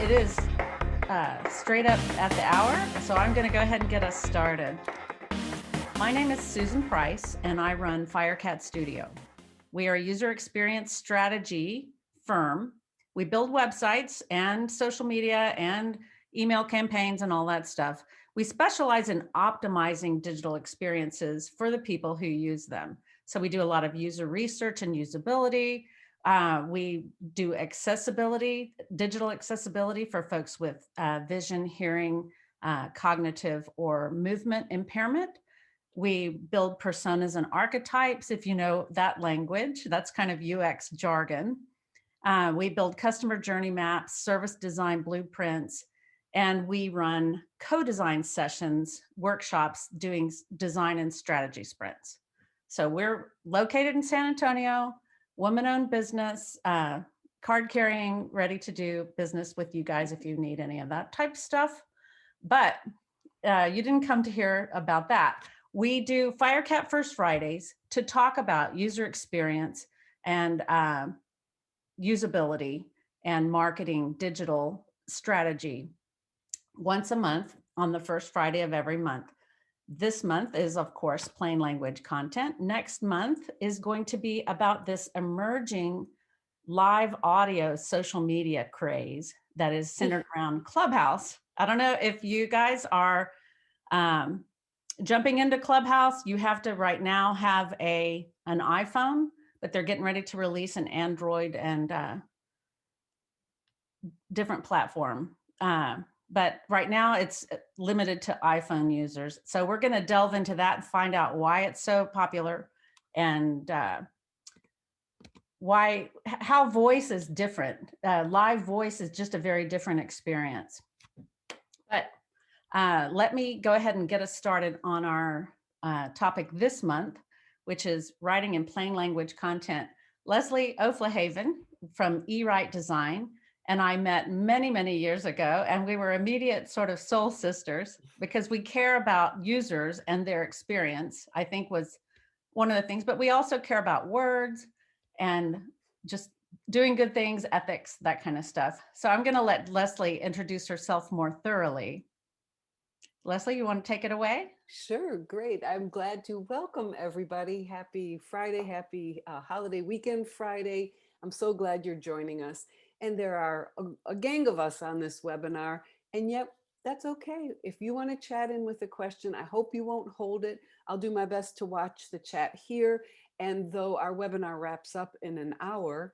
It is straight up at the hour, so I'm going to go ahead and get us started. My name is Susan Price, and I run Firecat Studio. We are a user experience strategy firm. We build websites and social media and email campaigns and all that stuff. We specialize in optimizing digital experiences for the people who use them. So we do a lot of user research and usability. We do accessibility, digital accessibility for folks with vision, hearing, cognitive, or movement impairment. We build personas and archetypes, if you know that language. That's kind of UX jargon. We build customer journey maps, service design blueprints, and we run co-design sessions, workshops doing design and strategy sprints. So we're located in San Antonio, woman-owned business, card carrying, ready to do business with you guys if you need any of that type stuff. But you didn't come to hear about that. We do Firecat First Fridays to talk about user experience and usability and marketing digital strategy once a month on the first Friday of every month. This month is, of course, plain language content. Next month is going to be about this emerging live audio social media craze that is centered around Clubhouse. I don't know if you guys are jumping into Clubhouse. You have to right now have an iPhone, but they're getting ready to release an Android and different platform. But right now it's limited to iPhone users. So we're going to delve into that and find out why it's so popular and how voice is different. Live voice is just a very different experience. But let me go ahead and get us started on our topic this month, which is writing in plain language content. Leslie Oflahaven from eWrite Design and I met many, many years ago, and we were immediate sort of soul sisters because we care about users and their experience, I think was one of the things, but we also care about words and just doing good things, ethics, that kind of stuff. So I'm going to let Leslie introduce herself more thoroughly. Leslie, you want to take it away? Sure, great. I'm glad to welcome everybody. Happy Friday, happy holiday weekend Friday. I'm so glad you're joining us. And there are a gang of us on this webinar, and yet that's okay. If you want to chat in with a question, I hope you won't hold it. I'll do my best to watch the chat here. And though our webinar wraps up in an hour,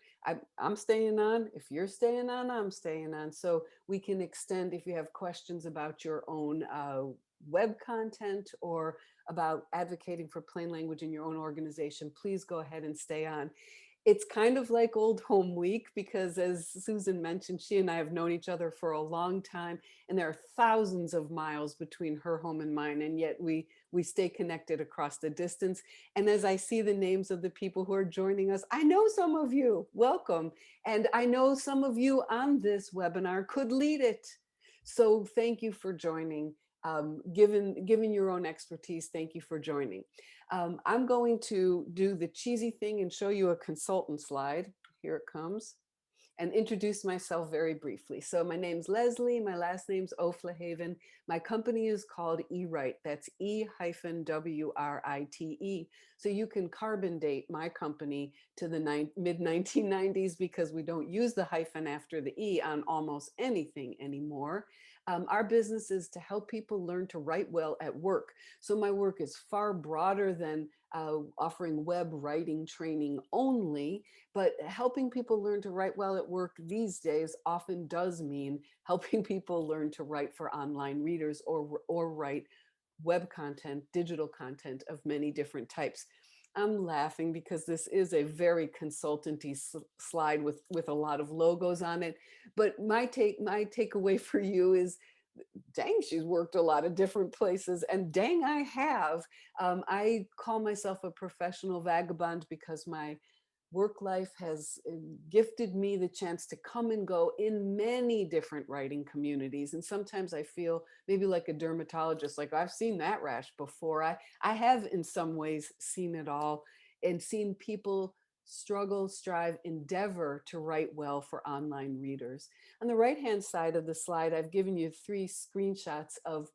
I'm staying on. If you're staying on, I'm staying on. So we can extend if you have questions about your own web content or about advocating for plain language in your own organization, please go ahead and stay on. It's kind of like old home week because, as Susan mentioned, she and I have known each other for a long time, and there are thousands of miles between her home and mine, and yet we stay connected across the distance. And as I see the names of the people who are joining us, I know some of you, welcome. And I know some of you on this webinar could lead it. So thank you for joining. Given your own expertise, thank you for joining. I'm going to do the cheesy thing and show you a consultant slide. Here it comes. And introduce myself very briefly. So my name's Leslie, my last name's Oflahaven. My company is called eWrite, that's E-WRITE. So you can carbon date my company to the mid-1990s because we don't use the hyphen after the E on almost anything anymore. Our business is to help people learn to write well at work. So my work is far broader than offering web writing training only, but helping people learn to write well at work these days often does mean helping people learn to write for online readers or write web content, digital content of many different types. I'm laughing because this is a very consultanty slide with a lot of logos on it. But my takeaway for you is, dang, she's worked a lot of different places, and dang, I have. I call myself a professional vagabond because my work life has gifted me the chance to come and go in many different writing communities. And sometimes I feel maybe like a dermatologist, like I've seen that rash before. I have in some ways seen it all and seen people struggle, strive, endeavor to write well for online readers. On the right-hand side of the slide, I've given you 3 screenshots of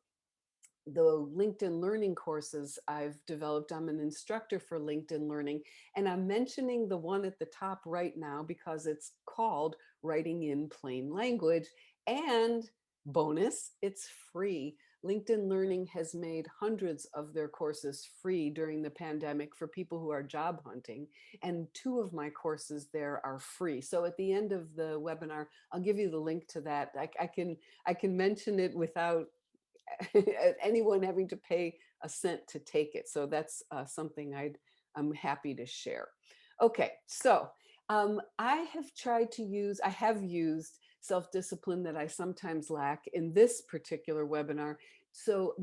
the LinkedIn Learning courses I've developed. I'm an instructor for LinkedIn Learning, and I'm mentioning the one at the top right now because it's called Writing in Plain Language. And bonus, it's free. LinkedIn Learning has made hundreds of their courses free during the pandemic for people who are job hunting, and 2 of my courses there are free. So at the end of the webinar, I'll give you the link to that. I can mention it without anyone having to pay a cent to take it. So that's something I'm happy to share. Okay, so I have used self-discipline that I sometimes lack in this particular webinar. So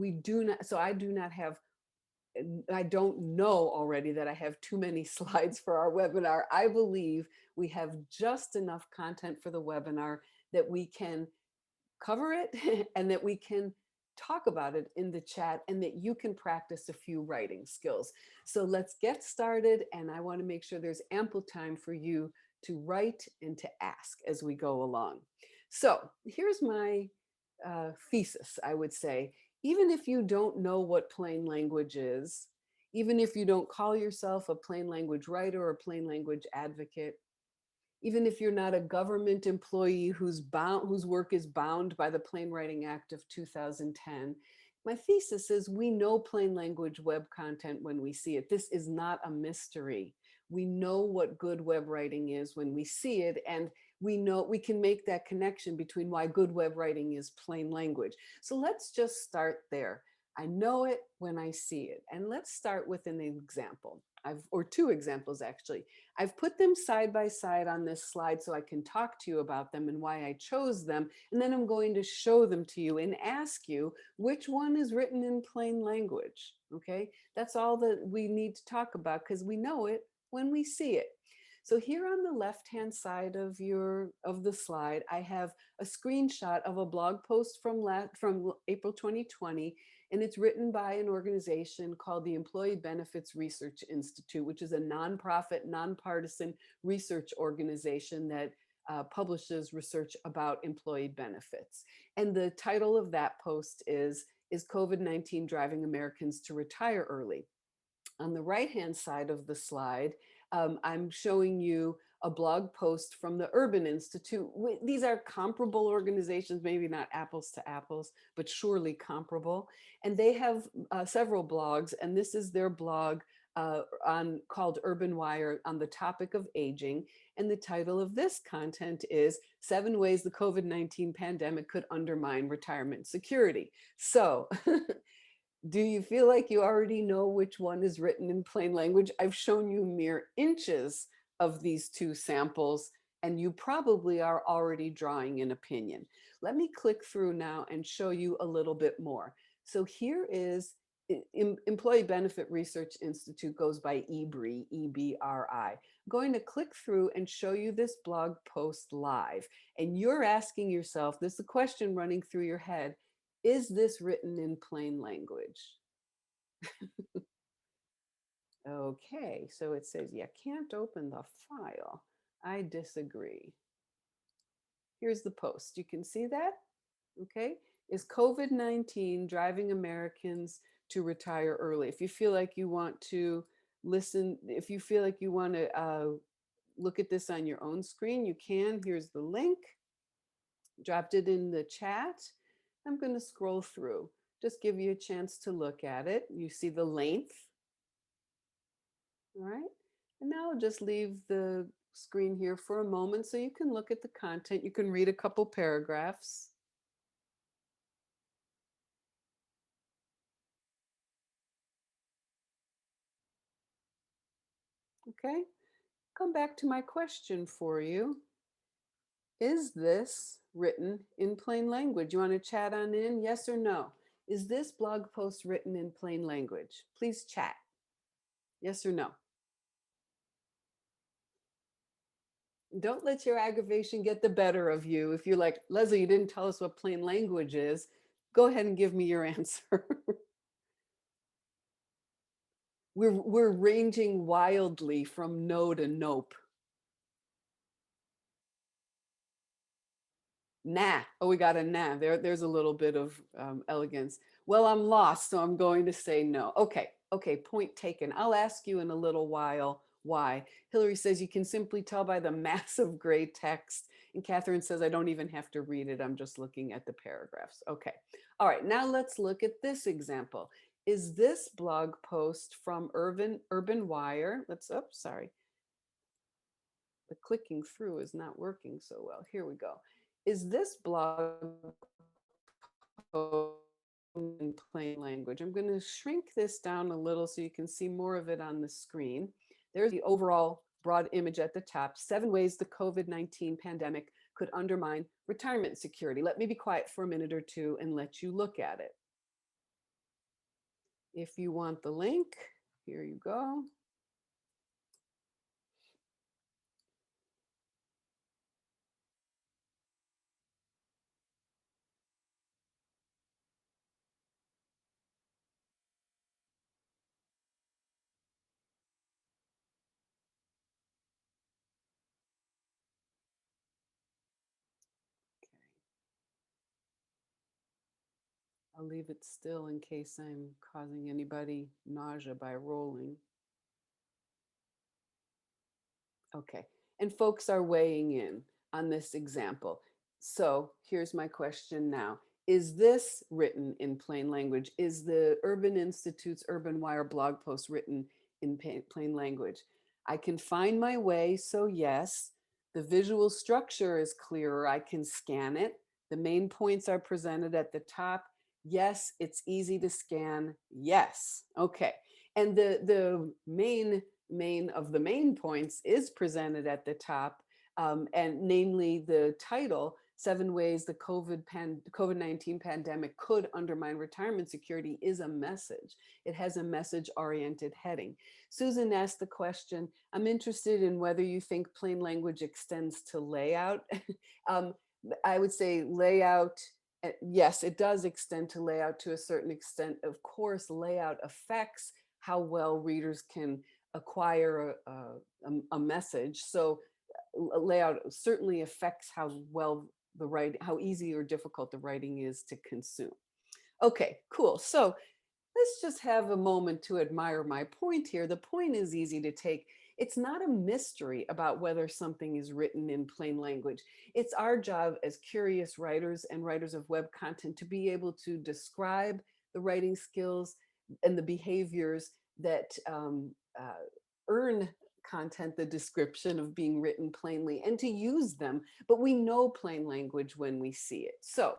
I do not have, I don't know already that I have too many slides for our webinar. I believe we have just enough content for the webinar that we can cover it and that we can talk about it in the chat and that you can practice a few writing skills. So let's get started, and I want to make sure there's ample time for you to write and to ask as we go along. So here's my thesis, I would say. Even if you don't know what plain language is, even if you don't call yourself a plain language writer or plain language advocate, even if you're not a government employee whose work is bound by the Plain Writing Act of 2010, my thesis is we know plain language web content when we see it. This is not a mystery. We know what good web writing is when we see it, and we know we can make that connection between why good web writing is plain language. So let's just start there. I know it when I see it. And let's start with an example. Or 2 examples actually. I've put them side by side on this slide so I can talk to you about them and why I chose them. And then I'm going to show them to you and ask you which one is written in plain language. Okay, that's all that we need to talk about because we know it when we see it. So here on the left-hand side of the slide, I have a screenshot of a blog post from April 2020, and it's written by an organization called the Employee Benefits Research Institute, which is a nonprofit, nonpartisan research organization that publishes research about employee benefits. And the title of that post is COVID-19 Driving Americans to Retire Early? On the right-hand side of the slide, I'm showing you a blog post from the Urban Institute. These are comparable organizations, maybe not apples to apples, but surely comparable. And they have several blogs, and this is their blog called Urban Wire on the topic of aging. And the title of this content is 7 Ways the COVID-19 Pandemic Could Undermine Retirement Security. So do you feel like you already know which one is written in plain language? I've shown you mere inches of these 2 samples, and you probably are already drawing an opinion. Let me click through now and show you a little bit more. So here is Employee Benefit Research Institute goes by EBRI, E-B-R-I. I'm going to click through and show you this blog post live. And you're asking yourself, this is a question running through your head, is this written in plain language? Okay, so it says you can't open the file. I disagree. Here's the post. You can see that? Okay. Is COVID-19 driving Americans to retire early? If you feel like you want to listen, if you feel like you want to look at this on your own screen, you can. Here's the link. Dropped it in the chat. I'm going to scroll through, just give you a chance to look at it. You see the length. All right. And now I'll just leave the screen here for a moment so you can look at the content. You can read a couple paragraphs. Okay. Come back to my question for you. Is this written in plain language? You want to chat on in? Yes or no? Is this blog post written in plain language? Please chat. Yes or no? Don't let your aggravation get the better of you. If you're like, Leslie, you didn't tell us what plain language is, go ahead and give me your answer. We're ranging wildly from no to nope. Nah. Oh, we got a nah. There's a little bit of elegance. Well, I'm lost, so I'm going to say no. Okay. Okay. Point taken. I'll ask you in a little while why. Hillary says you can simply tell by the massive gray text. And Catherine says I don't even have to read it. I'm just looking at the paragraphs. Okay. All right. Now let's look at this example. Is this blog post from Urban Wire? Let's, oh, sorry. The clicking through is not working so well. Here we go. Is this blog post in plain language? I'm going to shrink this down a little so you can see more of it on the screen. There's the overall broad image at the top. 7 ways the COVID-19 pandemic could undermine retirement security. Let me be quiet for a minute or two and let you look at it. If you want the link, here you go. I'll leave it still in case I'm causing anybody nausea by rolling. Okay. And folks are weighing in on this example. So here's my question now. Is this written in plain language? Is the Urban Institute's Urban Wire blog post written in plain language? I can find my way, so yes. The visual structure is clearer. I can scan it. The main points are presented at the top. Yes, it's easy to scan. Yes. Okay. And the main of the main points is presented at the top, and namely the title, 7 Ways the COVID-19 Pandemic Could Undermine Retirement Security, is a message. It has a message-oriented heading. Susan asked the question, I'm interested in whether you think plain language extends to layout. um, I would say layout, yes, it does extend to layout to a certain extent. Of course, layout affects how well readers can acquire a message. So layout certainly affects how well the writing, how easy or difficult the writing is to consume. Okay, cool. So let's just have a moment to admire my point here. The point is easy to take. It's not a mystery about whether something is written in plain language. It's our job as curious writers and writers of web content to be able to describe the writing skills and the behaviors that earn content the description of being written plainly, and to use them. But we know plain language when we see it. So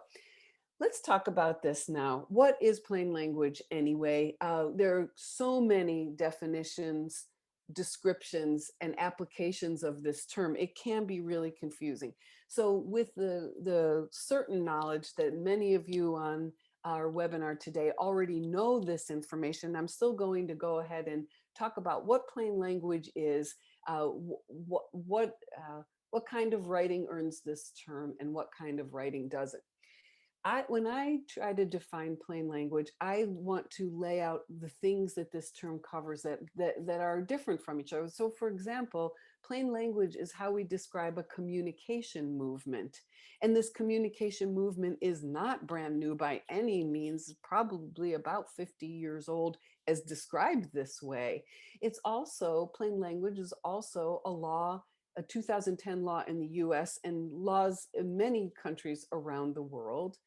let's talk about this now. What is plain language anyway? There are so many definitions, descriptions, and applications of this term. It can be really confusing. So with the certain knowledge that many of you on our webinar today already know this information, I'm still going to go ahead and talk about what plain language is, what kind of writing earns this term, and what kind of writing doesn't. When I try to define plain language, I want to lay out the things that this term covers that are different from each other. So for example, plain language is how we describe a communication movement. And this communication movement is not brand new by any means, probably about 50 years old as described this way. It's also, plain language is also a law, a 2010 law in the US and laws in many countries around the world.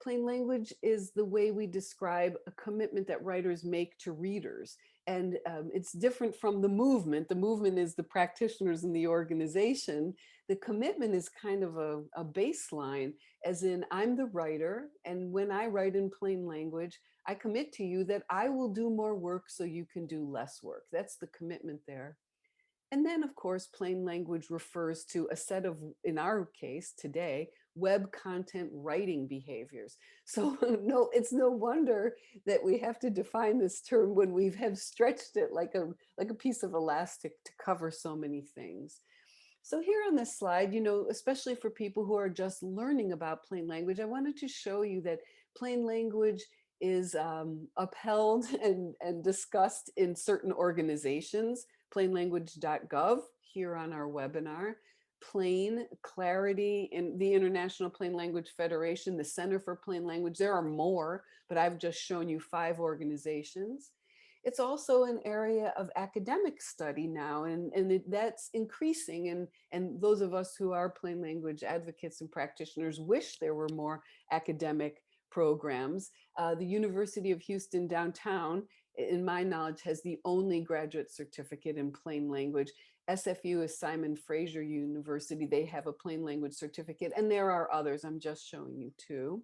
Plain language is the way we describe a commitment that writers make to readers. And it's different from the movement. The movement is the practitioners in the organization. The commitment is kind of a baseline, as in I'm the writer, and when I write in plain language, I commit to you that I will do more work so you can do less work. That's the commitment there. And then, of course, plain language refers to a set of, in our case today, web content writing behaviors. So no, it's no wonder that we have to define this term when we have stretched it like a piece of elastic to cover so many things. So here on this slide, you know, especially for people who are just learning about plain language, I wanted to show you that plain language is upheld and discussed in certain organizations, plainlanguage.gov here on our webinar, Plain, Clarity, in the International Plain Language Federation, the Center for Plain Language. There are more, but I've just shown you 5 organizations. It's also an area of academic study now, and that's increasing. And those of us who are plain language advocates and practitioners wish there were more academic programs. The University of Houston downtown, in my knowledge, has the only graduate certificate in plain language. SFU is Simon Fraser University. They have a plain language certificate, and there are others. I'm just showing you 2.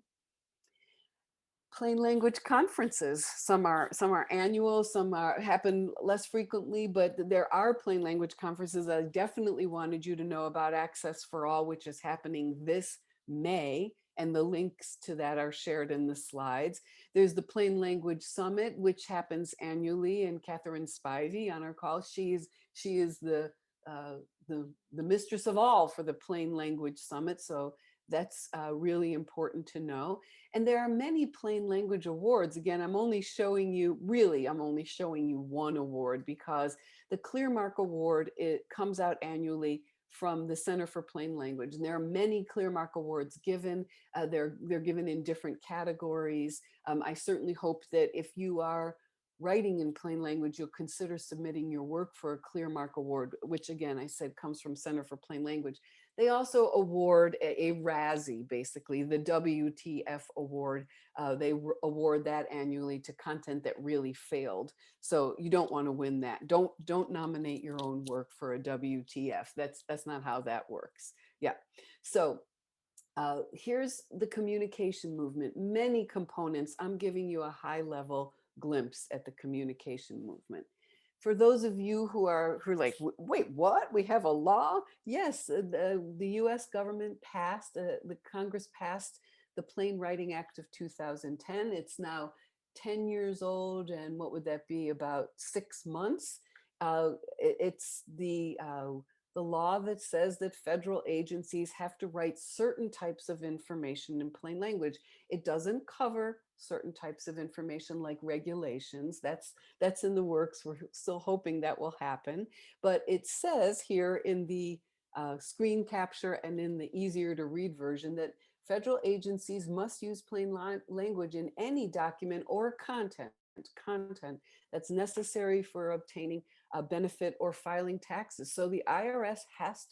Plain language conferences. Some are annual, some happen less frequently, but there are plain language conferences. I definitely wanted you to know about Access for All, which is happening this May, and the links to that are shared in the slides. There's the Plain Language Summit, which happens annually, and Catherine Spivey on our call. She is the mistress of all for the Plain Language Summit, so that's really important to know. And there are many plain language awards. Again, I'm only showing you one award, because the Clearmark Award, it comes out annually from the Center for Plain Language. And there are many Clearmark Awards given. They're given in different categories. I certainly hope that if you are writing in plain language, you'll consider submitting your work for a Clearmark Award, which again, I said comes from Center for Plain Language. They also award a Razzie, basically the WTF award. They award that annually to content that really failed. So you don't want to win that. Don't nominate your own work for a WTF. That's not how that works. Yeah. So here's the communication movement. Many components. I'm giving you a high level glimpse at the communication movement. For those of you who are like, wait, what? We have a law? Yes, the US government passed, the Congress passed the Plain Writing Act of 2010. It's now 10 years old, and what would that be, about 6 months? It's the law that says that federal agencies have to write certain types of information in plain language. It doesn't cover certain types of information like regulations. That's in the works. We're still hoping that will happen. But it says here in the screen capture and in the easier to read version that federal agencies must use plain language in any document or content that's necessary for obtaining a benefit or filing taxes. So the IRS has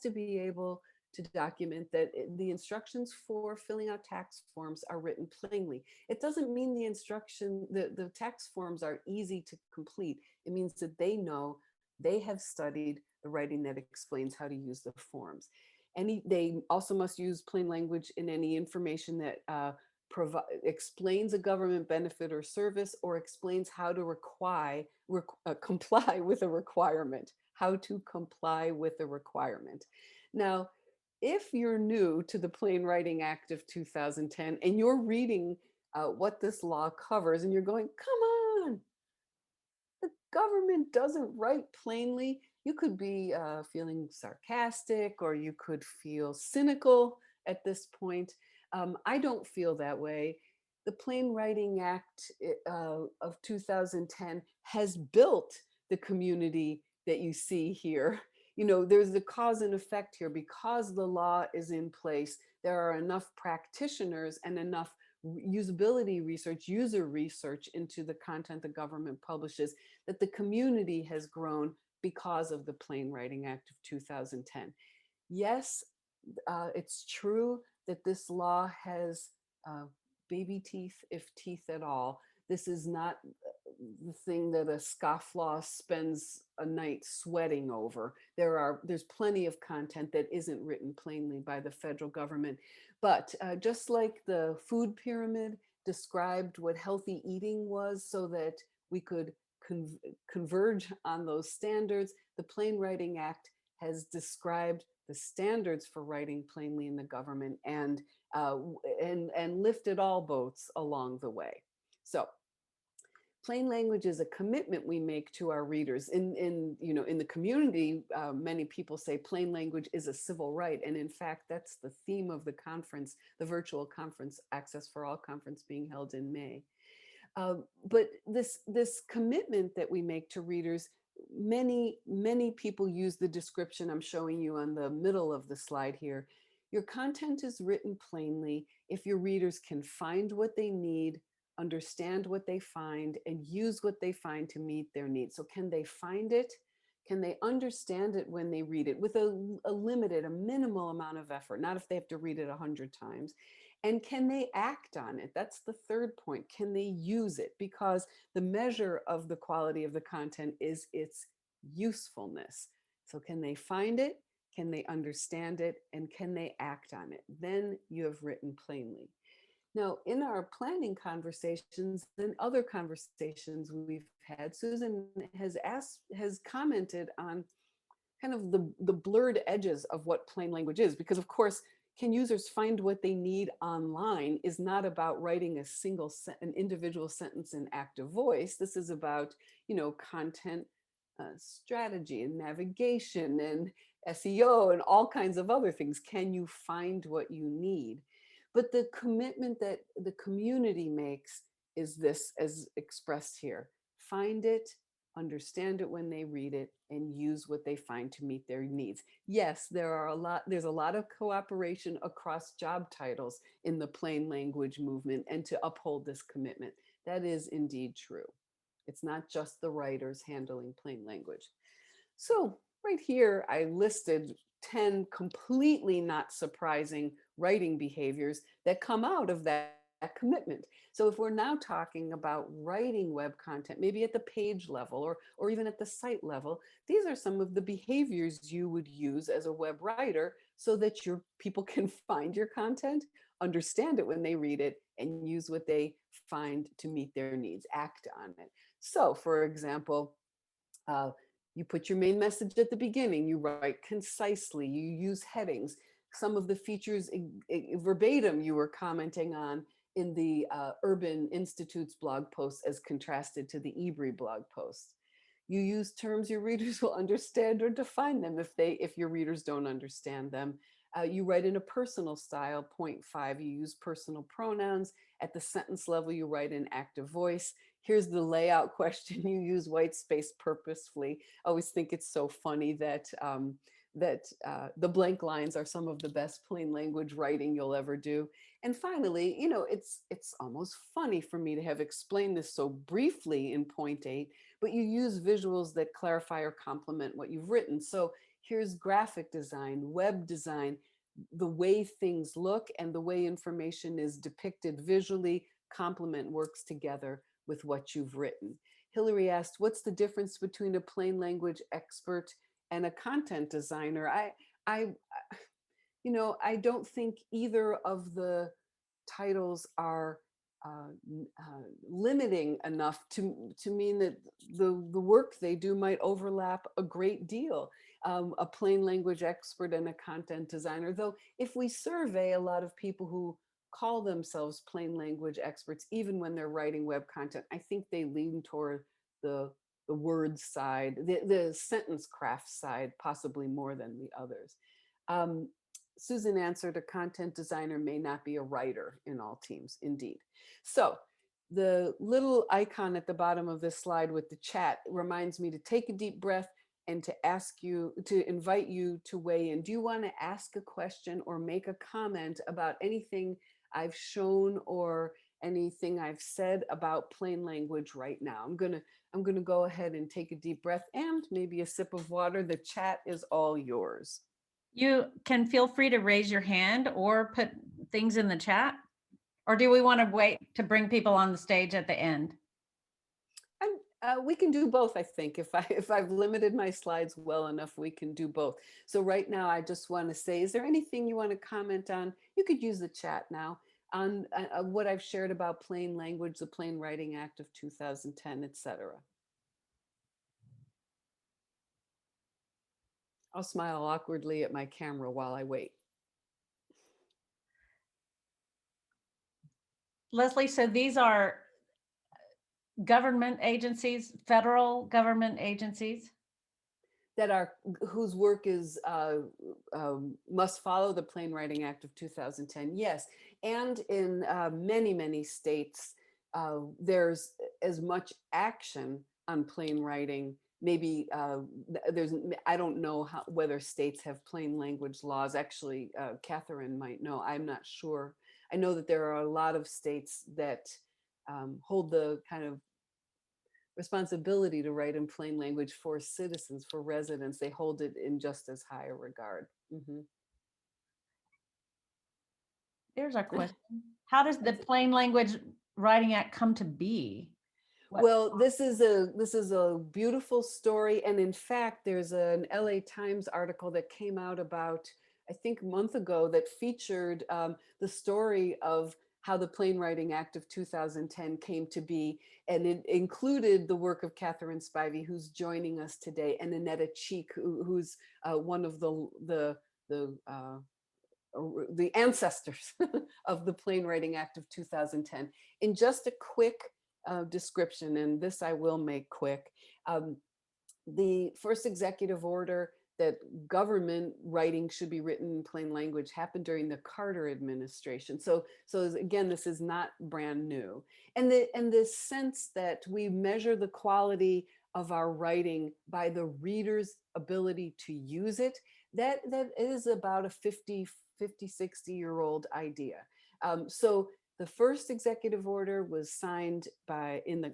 to be able to document that the instructions for filling out tax forms are written plainly. It doesn't mean the tax forms are easy to complete. It means that they know, they have studied the writing that explains how to use the forms. They also must use plain language in any information that explains a government benefit or service, or explains how to comply with a requirement, how to comply with a requirement. Now, if you're new to the Plain Writing Act of 2010 and you're reading what this law covers and you're going, come on, the government doesn't write plainly, you could be feeling sarcastic, or you could feel cynical at this point. I don't feel that way. The Plain Writing Act of 2010 has built the community that you see here. You know, there's the cause and effect here. Because the law is in place, there are enough practitioners and enough usability research, user research into the content the government publishes, that the community has grown because of the Plain Writing Act of 2010. Yes, it's true that this law has baby teeth, if teeth at all. This is not the thing that a scofflaw spends a night sweating over. There's plenty of content that isn't written plainly by the federal government. But just like the food pyramid described what healthy eating was so that we could converge on those standards, the Plain Writing Act has described the standards for writing plainly in the government, and lifted all boats along the way. So Plain language is a commitment we make to our readers. In the community, many people say plain language is a civil right, and in fact, that's the theme of the conference, the virtual conference, Access for All conference, being held in May. But this commitment that we make to readers, many people use the description I'm showing you on the middle of the slide here. Your content is written plainly if your readers can find what they need, understand what they find, and use what they find to meet their needs. So can they find it? Can they understand it when they read it with a minimal amount of effort? Not if they have to read it 100 times. And can they act on it? That's the third point. Can they use it? Because the measure of the quality of the content is its usefulness. So can they find it? Can they understand it? And can they act on it? Then you have written plainly. Now, in our planning conversations and other conversations we've had, Susan has commented on kind of the blurred edges of what plain language is, because of course, can users find what they need online is not about writing an individual sentence in active voice. This is about, content strategy and navigation and SEO and all kinds of other things. Can you find what you need? But the commitment that the community makes is this, as expressed here: find it, understand it when they read it, and use what they find to meet their needs. Yes, there's a lot of cooperation across job titles in the plain language movement, and to uphold this commitment. That is indeed true. It's not just the writers handling plain language. So right here, I listed 10 completely not surprising writing behaviors that come out of that commitment. So if we're now talking about writing web content, maybe at the page level or even at the site level, these are some of the behaviors you would use as a web writer so that your people can find your content, understand it when they read it, and use what they find to meet their needs, act on it. So for example, uh, you put your main message at the beginning, you write concisely, you use headings. Some of the features verbatim you were commenting on in the Urban Institute's blog posts as contrasted to the eBree blog posts. You use terms your readers will understand or define them if your readers don't understand them. You write in a personal style, point 5, you use personal pronouns. At the sentence level, you write in active voice. Here's the layout question. You use white space purposefully. I always think it's so funny that the blank lines are some of the best plain language writing you'll ever do. And finally, it's almost funny for me to have explained this so briefly in point 8, but you use visuals that clarify or complement what you've written. So here's graphic design, web design, the way things look and the way information is depicted visually complement, works together with what you've written. Hillary asked, what's the difference between a plain language expert and a content designer? I don't think either of the titles are limiting enough to mean that the work they do might overlap a great deal. A plain language expert and a content designer, though if we survey a lot of people who call themselves plain language experts, even when they're writing web content, I think they lean toward the word side, the sentence craft side, possibly more than the others. Susan answered, a content designer may not be a writer in all teams, indeed. So the little icon at the bottom of this slide with the chat reminds me to take a deep breath and to invite you to weigh in. Do you want to ask a question or make a comment about anything I've shown or anything I've said about plain language right now? I'm gonna go ahead and take a deep breath and maybe a sip of water. The chat is all yours. You can feel free to raise your hand or put things in the chat. Or do we want to wait to bring people on the stage at the end? We can do both, I think. If I've limited my slides well enough, we can do both. So right now, I just want to say, is there anything you want to comment on? You could use the chat now on what I've shared about plain language, the Plain Writing Act of 2010, etc. I'll smile awkwardly at my camera while I wait. Leslie, so these are government agencies, federal government agencies. that are whose work is must follow the Plain Writing Act of 2010. Yes, and in many states, there's as much action on plain writing. Maybe there's I don't know whether states have plain language laws. Actually, Catherine might know. I'm not sure. I know that there are a lot of states that hold the kind of responsibility to write in plain language for citizens, for residents. They hold it in just as high a regard. Mhm. There's our question. How does the Plain Language Writing Act come to be? What? Well, this is a beautiful story, and in fact, there's an LA Times article that came out about, I think, a month ago, that featured the story of how the Plain Writing Act of 2010 came to be, and it included the work of Catherine Spivey, who's joining us today, and Annetta Cheek, who's one of the the ancestors of the Plain Writing Act of 2010. In just a quick description, and this I will make quick, um, the first executive order that government writing should be written in plain language happened during the Carter administration. So again, this is not brand new. And this sense that we measure the quality of our writing by the reader's ability to use it, that is about a 60-year-old idea. So the first executive order was signed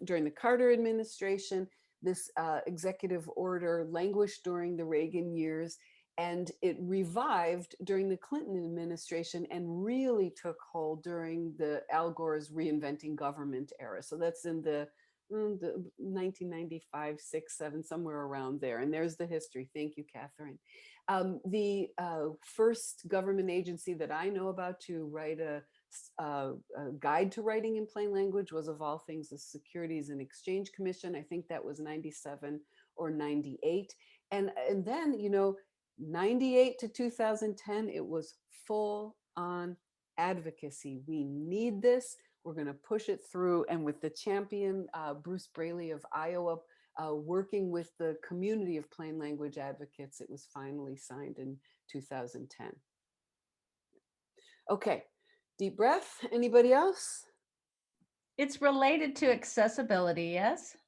during the Carter administration. This executive order languished during the Reagan years, and it revived during the Clinton administration and really took hold during the Al Gore's reinventing government era. So that's in the 1995, 6, 7, somewhere around there. And there's the history. Thank you, Catherine. The first government agency that I know about to write a guide to writing in plain language was, of all things, the Securities and Exchange Commission. I think that was 97 or 98. And then, 98 to 2010, it was full on advocacy. We need this. We're going to push it through. And with the champion, Bruce Braley of Iowa, working with the community of plain language advocates, it was finally signed in 2010. Okay, deep breath. Anybody else? It's related to accessibility, yes?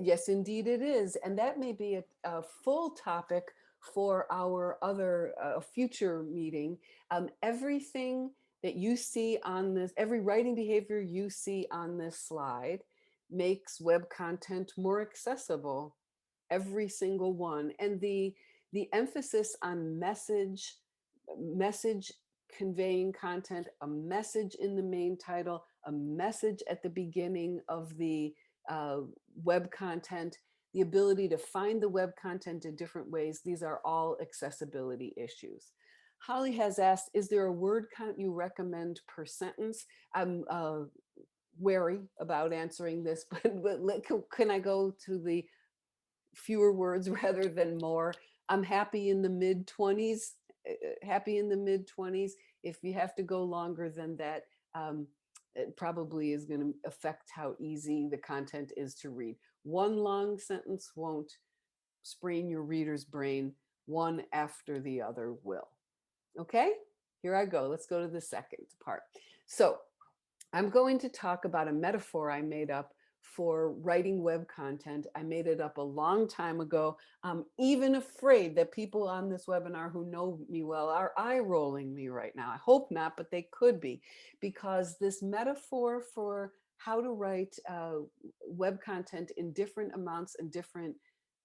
Yes, indeed it is. And that may be a full topic for our other future meeting. Everything that you see on this, every writing behavior you see on this slide makes web content more accessible, every single one. And the emphasis on message conveying content, a message in the main title, a message at the beginning of the uh, web content, the ability to find the web content in different ways. These are all accessibility issues. Holly has asked, is there a word count you recommend per sentence? I'm wary about answering this, but can I go to the fewer words rather than more? I'm happy in the mid 20s, happy in the mid 20s. If you have to go longer than that, it probably is going to affect how easy the content is to read. One long sentence won't sprain your reader's brain, one after the other will. Okay, here I go. Let's go to the second part. So I'm going to talk about a metaphor I made up for writing web content. I made it up a long time ago. I'm even afraid that people on this webinar who know me well are eye rolling me right now. I hope not, but they could be, because this metaphor for how to write web content in different amounts and different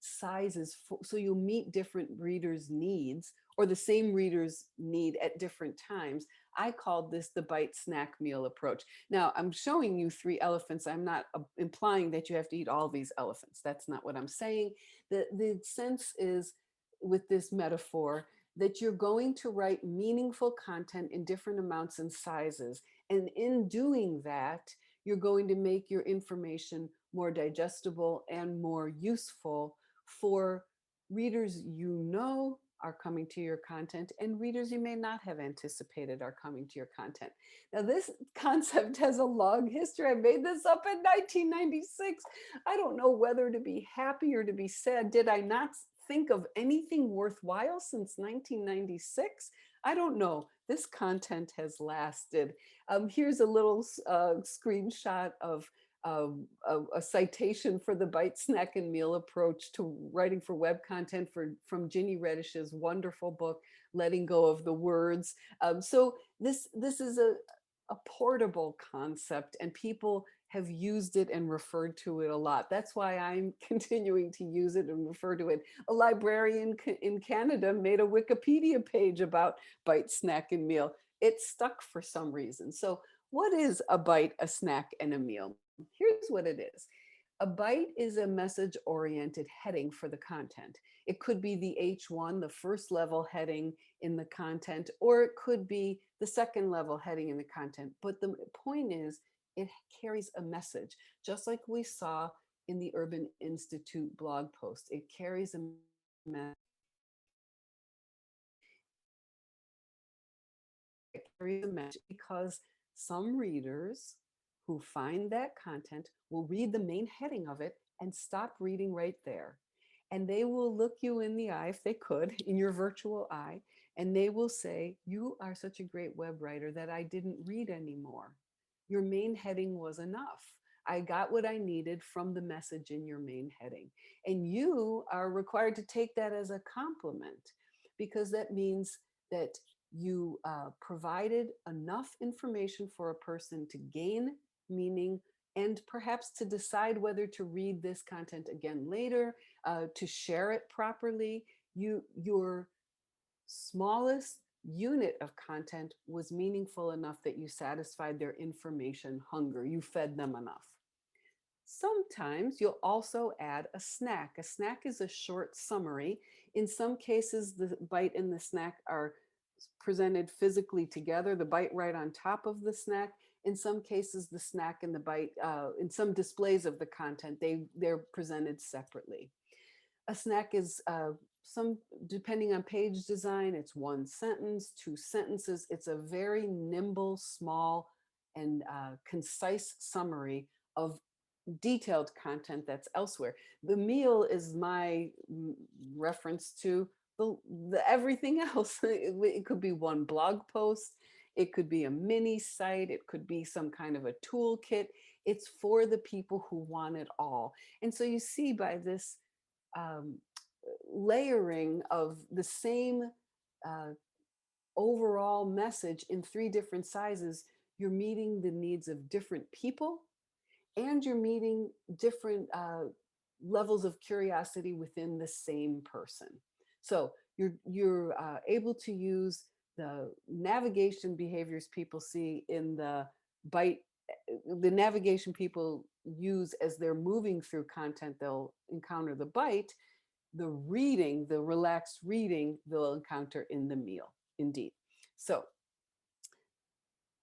sizes, so you'll meet different readers' needs, or the same readers' need at different times. I called this the bite snack meal approach. Now, I'm showing you 3 elephants. I'm not implying that you have to eat all these elephants. That's not what I'm saying. The sense is, with this metaphor, that you're going to write meaningful content in different amounts and sizes. And in doing that, you're going to make your information more digestible and more useful for readers you know, are coming to your content, and readers you may not have anticipated are coming to your content. Now, this concept has a long history. I made this up in 1996. I don't know whether to be happy or to be sad. Did I not think of anything worthwhile since 1996? I don't know. This content has lasted. Here's a little screenshot of a citation for the bite, snack, and meal approach to writing for web content from Ginny Reddish's wonderful book, Letting Go of the Words. So this is a portable concept, and people have used it and referred to it a lot. That's why I'm continuing to use it and refer to it. A librarian in Canada made a Wikipedia page about bite, snack, and meal. It stuck for some reason. So what is a bite, a snack, and a meal? Here's what it is. A bite is a message oriented heading for the content. It could be the H1, the first level heading in the content, or it could be the second level heading in the content. But the point is, it carries a message, just like we saw in the Urban Institute blog post. It carries a message. It carries a message because some readers who find that content will read the main heading of it and stop reading right there. And they will look you in the eye, if they could, in your virtual eye, and they will say, "You are such a great web writer that I didn't read anymore. Your main heading was enough. I got what I needed from the message in your main heading." And you are required to take that as a compliment, because that means that you provided enough information for a person to gain meaning and perhaps to decide whether to read this content again later, to share it properly. Your smallest unit of content was meaningful enough that you satisfied their information hunger. You fed them enough. Sometimes you'll also add a snack. A snack is a short summary. In some cases, the bite and the snack are presented physically together, the bite right on top of the snack. In some cases, the snack and the bite, in some displays of the content, they're presented separately. A snack is some, depending on page design, it's one sentence, two sentences. It's a very nimble, small, and concise summary of detailed content that's elsewhere. The meal is my reference to the everything else. It could be one blog post, it could be a mini site, it could be some kind of a toolkit. It's for the people who want it all. And so you see by this um, layering of the same uh, overall message in three different sizes, you're meeting the needs of different people, and you're meeting different levels of curiosity within the same person. So you're able to use the navigation behaviors people see in the bite, the navigation people use as they're moving through content they'll encounter the bite, the reading, the relaxed reading they'll encounter in the meal, indeed. So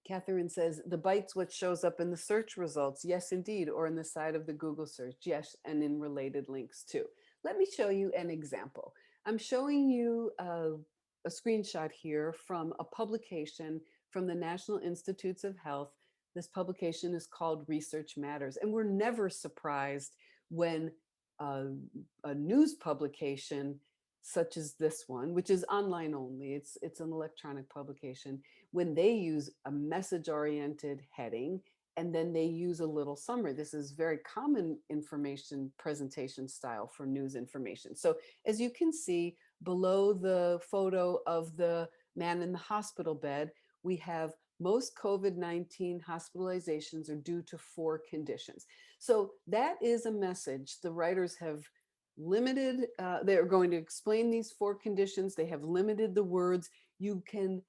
Catherine says, the bite's what shows up in the search results. Yes, indeed. Or in the side of the Google search. Yes, and in related links too. Let me show you an example. I'm showing you a screenshot here from a publication from the National Institutes of Health. This publication is called Research Matters. And we're never surprised when a news publication such as this one, which is online only, it's an electronic publication, when they use a message-oriented heading and then they use a little summary. This is very common information presentation style for news information. So as you can see below the photo of the man in the hospital bed, we have most COVID-19 hospitalizations are due to 4 conditions. So that is a message the writers have limited. They're going to explain these 4 conditions. They have limited the words. You can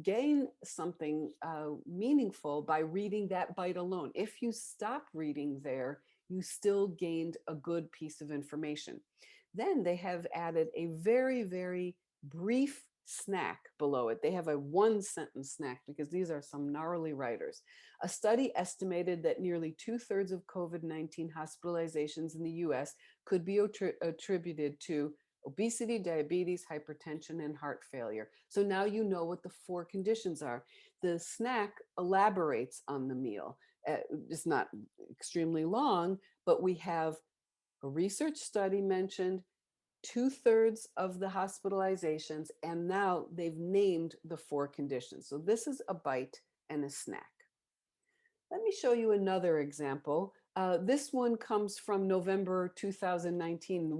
gain something meaningful by reading that bite alone. If you stop reading there, you still gained a good piece of information. Then they have added a very, very brief snack below it. They have a 1-sentence snack because these are some gnarly writers. A study estimated that nearly 2/3 of COVID-19 hospitalizations in the US could be attributed to obesity, diabetes, hypertension, and heart failure. So now you know what the four conditions are. The snack elaborates on the meal. It's not extremely long, but we have a research study mentioned, two-thirds of the hospitalizations, and now they've named the four conditions. So this is a bite and a snack. Let me show you another example. This one comes from November 2019,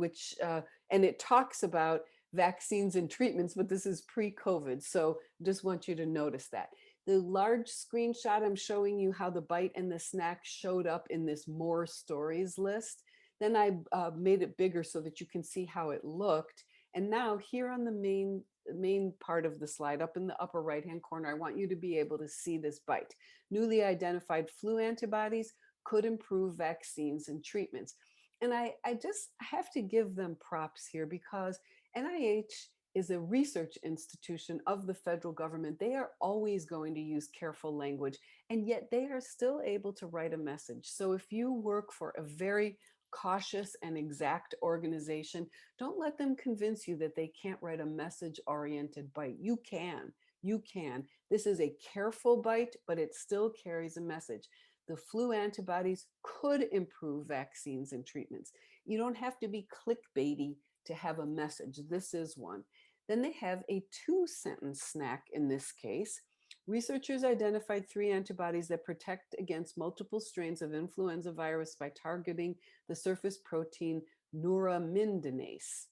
and it talks about vaccines and treatments, but this is pre-COVID. So just want you to notice that. The large screenshot, I'm showing you how the bite and the snack showed up in this more stories list. Then I made it bigger so that you can see how it looked. And now here on the main part of the slide, up in the upper right-hand corner, I want you to be able to see this bite. Newly identified flu antibodies could improve vaccines and treatments. And I just have to give them props here because NIH is a research institution of the federal government. They are always going to use careful language, and yet they are still able to write a message. So if you work for a very cautious and exact organization, don't let them convince you that they can't write a message-oriented bite. You can. You can. This is a careful bite, but it still carries a message. The flu antibodies could improve vaccines and treatments. You don't have to be clickbaity to have a message. This is one. Then they have a two-sentence snack in this case. Researchers identified 3 antibodies that protect against multiple strains of influenza virus by targeting the surface protein neuraminidase.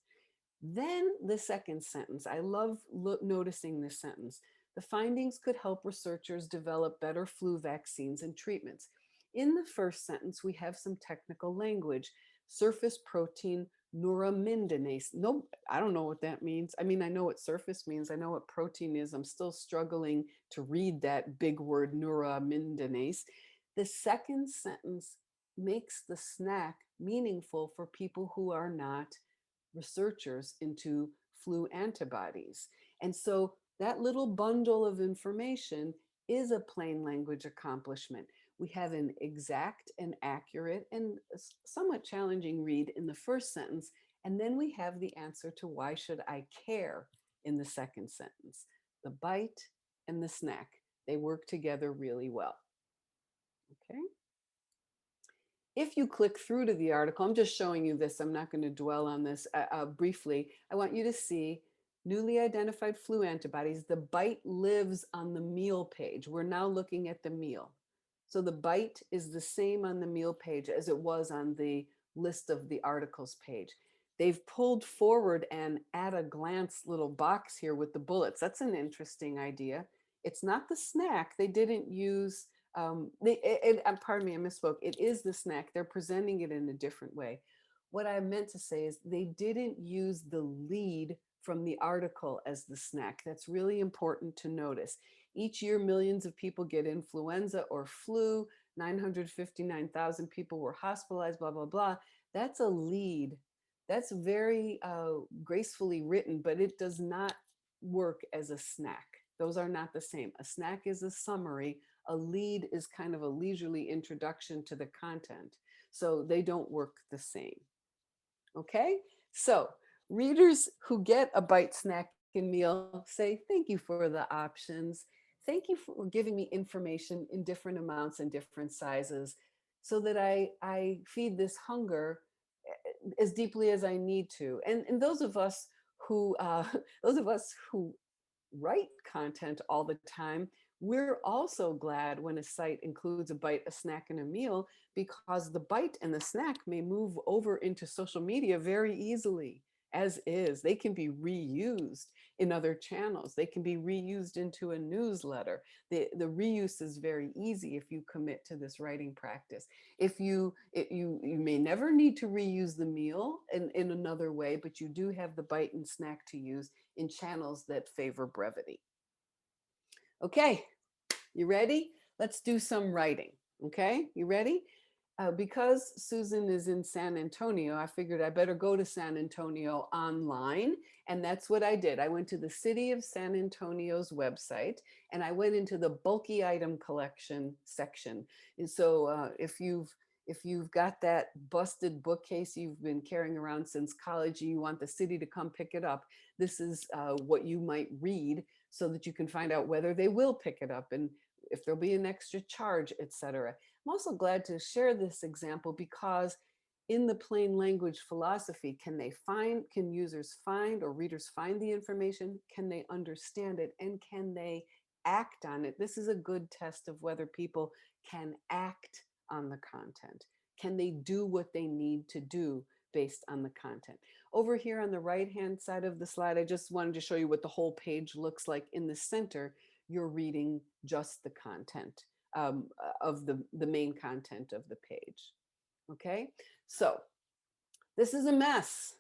Then the second sentence, I love noticing this sentence. The findings could help researchers develop better flu vaccines and treatments. In the first sentence, we have some technical language. Surface protein neuraminidase. No, I don't know what that means. I mean, I know what surface means. I know what protein is. I'm still struggling to read that big word neuraminidase. The second sentence makes the snack meaningful for people who are not researchers into flu antibodies. And so that little bundle of information is a plain language accomplishment. We have an exact and accurate and somewhat challenging read in the first sentence, and then we have the answer to why should I care in the second sentence. The bite and the snack, they work together really well. Okay. If you click through to the article, I'm just showing you this. I'm not going to dwell on this briefly. I want you to see newly identified flu antibodies. The bite lives on the meal page. We're now looking at the meal. So the bite is the same on the meal page as it was on the list of the articles page. They've pulled forward an at a glance little box here with the bullets. That's an interesting idea. It's not the snack. They didn't use pardon me, I misspoke. It is the snack. They're presenting it in a different way. What I meant to say is they didn't use the lead from the article as the snack. That's really important to notice. Each year, millions of people get influenza or flu. 959,000 people were hospitalized, blah, blah, blah. That's a lead. That's very gracefully written, but it does not work as a snack. Those are not the same. A snack is a summary. A lead is kind of a leisurely introduction to the content. So they don't work the same. Okay, so readers who get a bite, snack, and meal say, thank you for the options. Thank you for giving me information in different amounts and different sizes so that I feed this hunger as deeply as I need to. And those of us who those of us who write content all the time, we're also glad when a site includes a bite, a snack, and a meal, because the bite and the snack may move over into social media very easily, as is. They can be reused in other channels. They can be reused into a newsletter. The reuse is very easy if you commit to this writing practice. If you may never need to reuse the meal in another way, but you do have the bite and snack to use in channels that favor brevity. Okay, you ready? Let's do some writing. Okay, you ready? Because Susan is in San Antonio, I figured I better go to San Antonio online. And that's what I did. I went to the City of San Antonio's website and I went into the bulky item collection section. And so if If you've got that busted bookcase you've been carrying around since college, you want the city to come pick it up, this is what you might read so that you can find out whether they will pick it up and if there'll be an extra charge, etc. I'm also glad to share this example because in the plain language philosophy, can users find or readers find the information? Can they understand it? And can they act on it? This is a good test of whether people can act on the content. Can they do what they need to do based on the content? Over here on the right-hand side of the slide, I just wanted to show you what the whole page looks like. In the center, you're reading just the content of the main content of the page. Okay, so this is a mess.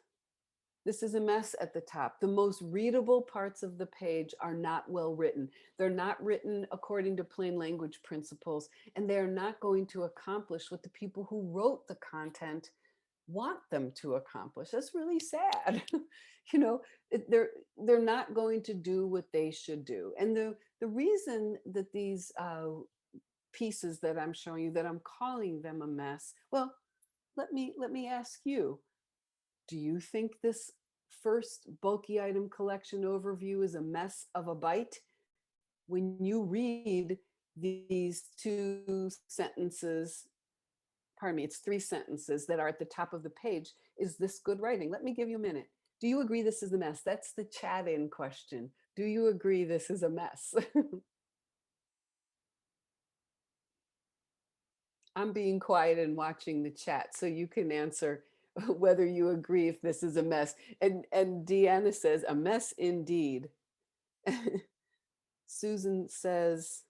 This is a mess at the top. The most readable parts of the page are not well written. They're not written according to plain language principles, and they're not going to accomplish what the people who wrote the content want them to accomplish. That's really sad. You know, they're not going to do what they should do. And the reason that these pieces that I'm showing you, that I'm calling them a mess, well, let me ask you, do you think this first bulky item collection overview is a mess of a bite? When you read these two sentences, pardon me, it's three sentences that are at the top of the page, is this good writing? Let me give you a minute. Do you agree this is a mess? That's the chat in question. Do you agree this is a mess? I'm being quiet and watching the chat so you can answer whether you agree if this is a mess. And Deanna says, a mess indeed. Susan says,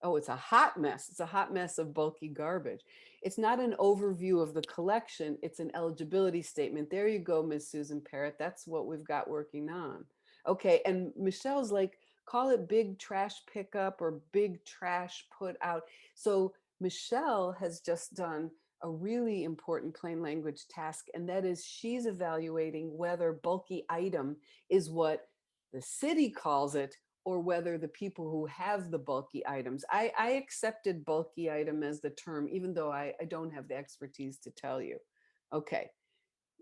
oh, it's a hot mess. It's a hot mess of bulky garbage. It's not an overview of the collection. It's an eligibility statement. There you go, Miss Susan Parrott. That's what we've got working on. Okay, and Michelle's like, call it big trash pickup or big trash put out. So Michelle has just done a really important plain language task, and that is she's evaluating whether bulky item is what the city calls it or whether the people who have the bulky items. I accepted bulky item as the term, even though I don't have the expertise to tell you. Okay.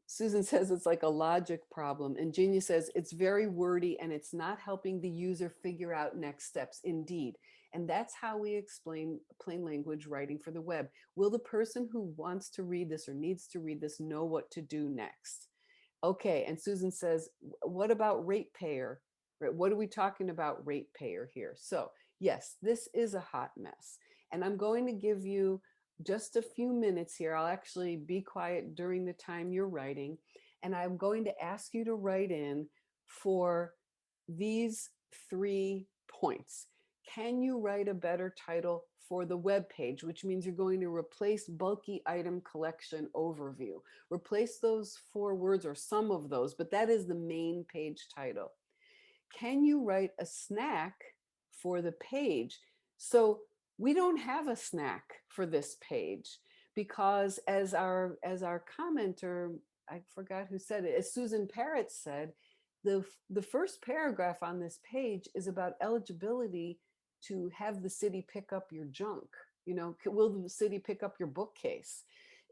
Susan says it's like a logic problem. And Genia says it's very wordy and it's not helping the user figure out next steps. Indeed. And that's how we explain plain language writing for the web. Will the person who wants to read this or needs to read this know what to do next? Okay, and Susan says, what about ratepayer? Right, what are we talking about ratepayer here? So yes, this is a hot mess. And I'm going to give you just a few minutes here. I'll actually be quiet during the time you're writing. And I'm going to ask you to write in for these 3 points. Can you write a better title for the web page, which means you're going to replace bulky item collection overview. Replace those 4 words or some of those, but that is the main page title. Can you write a snack for the page? So we don't have a snack for this page because as our commenter, I forgot who said it, as Susan Parrott said, the first paragraph on this page is about eligibility to have the city pick up your junk. You know, will the city pick up your bookcase?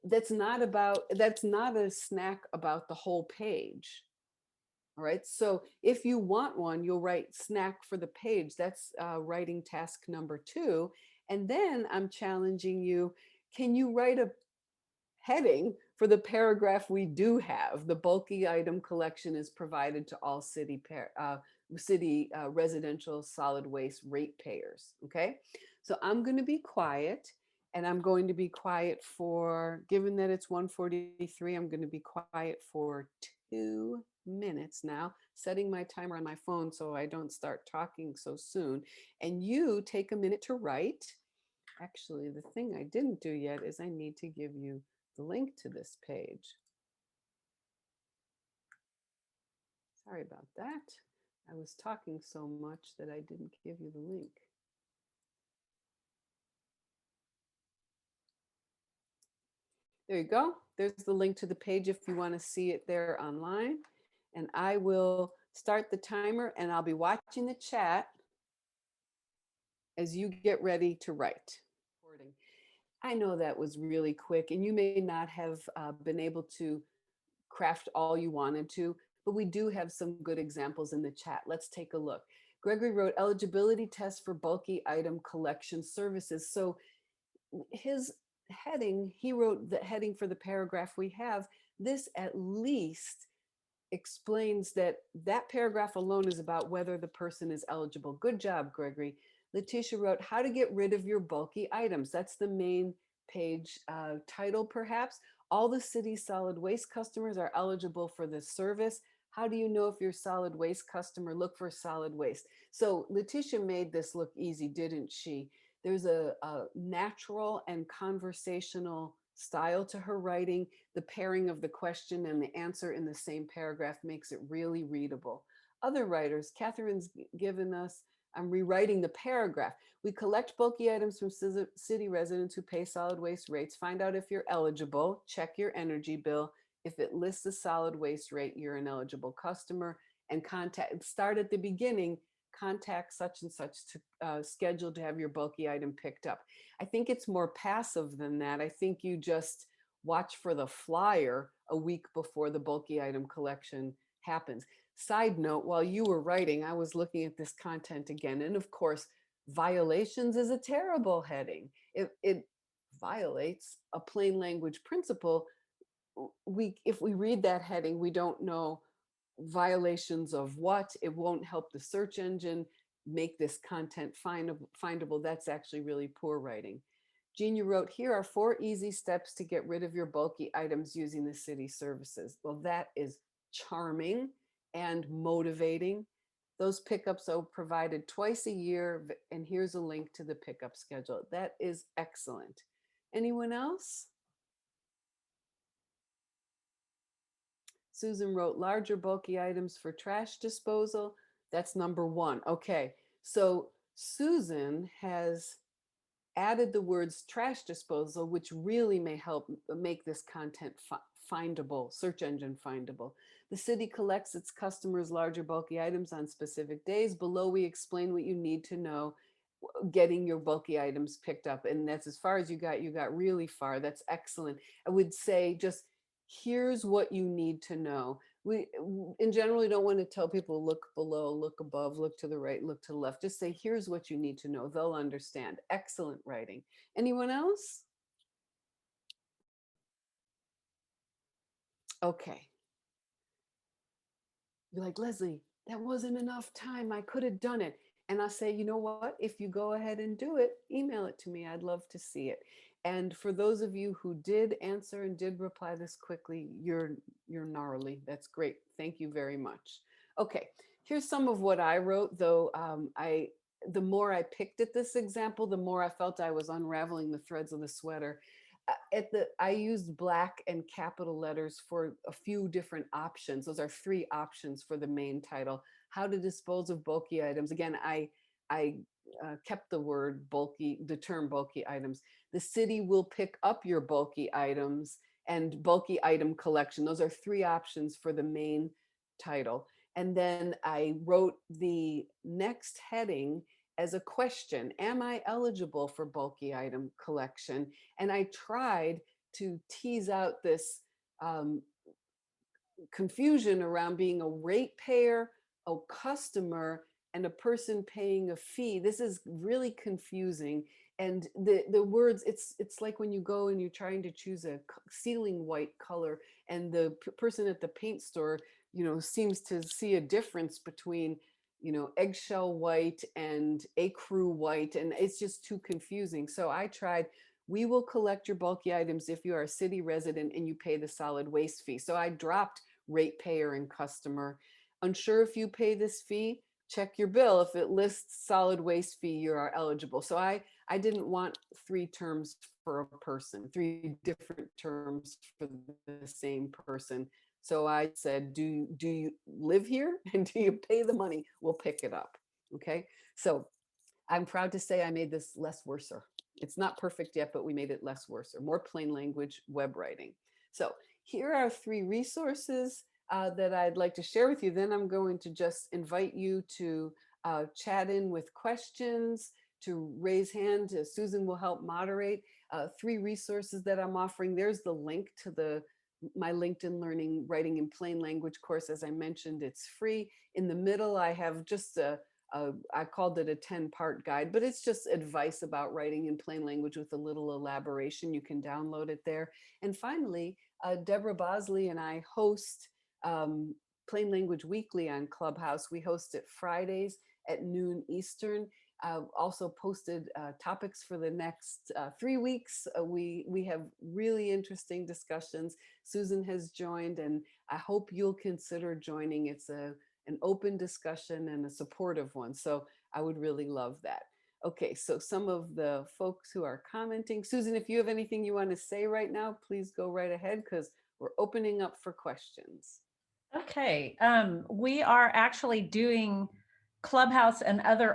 That's not a snack about the whole page. All right, so if you want one, you'll write snack for the page. That's writing task number 2. And then I'm challenging you, can you write a heading for the paragraph we do have? The bulky item collection is provided to all city residential solid waste ratepayers. Okay, so I'm going to be quiet, and I'm going to be quiet for, given that it's 1:43, I'm going to be quiet for 2 minutes now, setting my timer on my phone so I don't start talking so soon. And you take a minute to write. Actually, the thing I didn't do yet is I need to give you the link to this page. Sorry about that. I was talking so much that I didn't give you the link. There you go. There's the link to the page if you want to see it there online. And I will start the timer and I'll be watching the chat as you get ready to write. I know that was really quick, and you may not have been able to craft all you wanted to, but we do have some good examples in the chat. Let's take a look. Gregory wrote eligibility test for bulky item collection services. So his heading, he wrote the heading for the paragraph we have. This at least explains that that paragraph alone is about whether the person is eligible. Good job, Gregory. Letitia wrote how to get rid of your bulky items. That's the main page title, perhaps. All the city's solid waste customers are eligible for this service. How do you know if you're a solid waste customer? Look for solid waste. So Letitia made this look easy, didn't she? There's a natural and conversational style to her writing. The pairing of the question and the answer in the same paragraph makes it really readable. Other writers, Catherine's given us, I'm rewriting the paragraph. We collect bulky items from city residents who pay solid waste rates. Find out if you're eligible. Check your energy bill. If it lists a solid waste rate, you're an eligible customer. And start at the beginning, contact such and such to schedule to have your bulky item picked up. I think it's more passive than that. I think you just watch for the flyer a week before the bulky item collection happens. Side note, while you were writing, I was looking at this content again. And of course, violations is a terrible heading. It violates a plain language principle. If we read that heading, we don't know violations of what. It won't help the search engine make this content findable. That's actually really poor writing. Genia wrote, here are 4 easy steps to get rid of your bulky items using the city services. Well, that is charming and motivating. Those pickups are provided twice a year, and here's a link to the pickup schedule. That is excellent. Anyone else? Susan wrote larger bulky items for trash disposal. That's number 1. Okay, so Susan has added the words trash disposal, which really may help make this content findable, search engine findable. The city collects its customers' larger bulky items on specific days. Below, we explain what you need to know getting your bulky items picked up. And that's as far as you got. You got really far. That's excellent. I would say just here's what you need to know. We in general, we don't want to tell people look below, look above, look to the right, look to the left. Just say here's what you need to know. They'll understand. Excellent writing. Anyone else? Okay. You're like, Leslie, that wasn't enough time. I could have done it. And I say, you know what? If you go ahead and do it, email it to me. I'd love to see it. And for those of you who did answer and did reply this quickly, you're gnarly. That's great. Thank you very much. Okay, here's some of what I wrote, though the more I picked at this example, the more I felt I was unraveling the threads of the sweater. I used black and capital letters for a few different options. Those are 3 options for the main title. How to dispose of bulky items. Again, I kept the word bulky, the term bulky items. The city will pick up your bulky items, and bulky item collection. Those are 3 options for the main title. And then I wrote the next heading as a question. Am I eligible for bulky item collection? And I tried to tease out this confusion around being a ratepayer, a customer, and a person paying a fee. This is really confusing. And the words, it's like when you go and you're trying to choose a ceiling white color, and the person at the paint store, seems to see a difference between, eggshell white and ecru white, and it's just too confusing. So I tried, we will collect your bulky items if you are a city resident and you pay the solid waste fee. So I dropped ratepayer and customer. Unsure if you pay this fee? Check your bill. If it lists solid waste fee, you are eligible. So I didn't want 3 terms for a person, 3 different terms for the same person. So I said, do you live here and do you pay the money? We'll pick it up. Okay. So I'm proud to say I made this less worser. It's not perfect yet, but we made it less worser, more plain language web writing. So here are 3 resources that I'd like to share with you. Then I'm going to just invite you to chat in with questions, to raise hand. Susan will help moderate. 3 resources that I'm offering. There's the link to my LinkedIn Learning Writing in Plain Language course. As I mentioned, it's free. In the middle, I have just I called it a 10-part guide, but it's just advice about writing in plain language with a little elaboration. You can download it there. And finally, Deborah Bosley and I host um, Plain Language Weekly on Clubhouse. We host it Fridays at noon Eastern. Also posted topics for the next 3 weeks. We have really interesting discussions. Susan has joined, and I hope you'll consider joining. It's an open discussion and a supportive one. So I would really love that. Okay, so some of the folks who are commenting. Susan, if you have anything you want to say right now, please go right ahead because we're opening up for questions. Okay. We are actually doing Clubhouse and other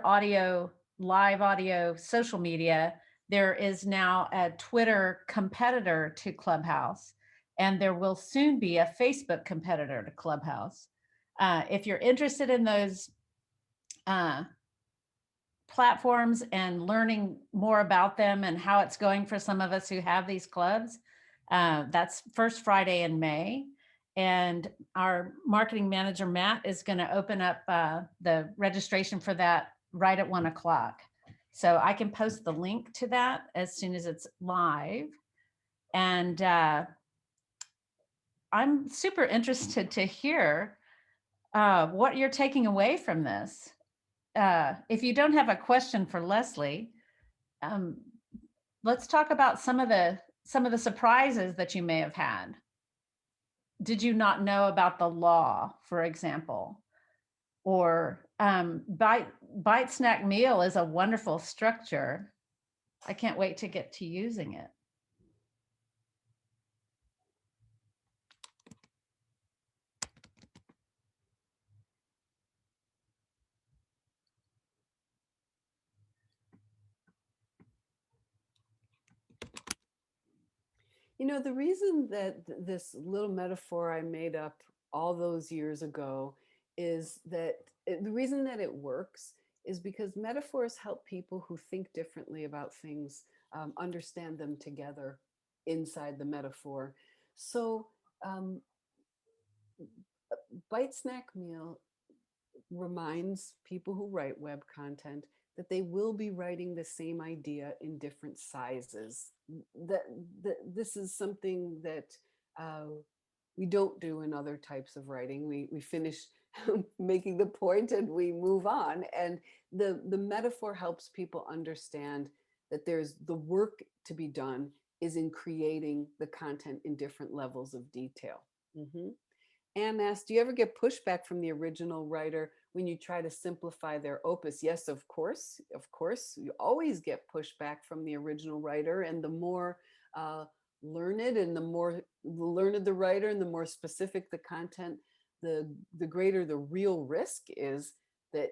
live audio, social media. There is now a Twitter competitor to Clubhouse, and there will soon be a Facebook competitor to Clubhouse. If you're interested in those platforms and learning more about them and how it's going for some of us who have these clubs, that's first Friday in May. And our marketing manager, Matt, is going to open up the registration for that right at 1:00. So I can post the link to that as soon as it's live. And I'm super interested to hear what you're taking away from this. If you don't have a question for Leslie, um, let's talk about some of the surprises that you may have had. Did you not know about the law, for example? Or bite snack meal is a wonderful structure. I can't wait to get to using it. You know, the reason that this little metaphor I made up all those years ago is that the reason that it works is because metaphors help people who think differently about things understand them together inside the metaphor. So, um, Bite Snack Meal reminds people who write web content that they will be writing the same idea in different sizes. That, this is something that uh, we don't do in other types of writing. We finish making the point and we move on. And the metaphor helps people understand that there's the work to be done is in creating the content in different levels of detail. Mm-hmm. Anne asked, do you ever get pushback from the original writer when you try to simplify their opus? Yes, of course. Of course. You always get pushback from the original writer. And the more learned and the more learned the writer and the more specific the content, the greater the real risk is that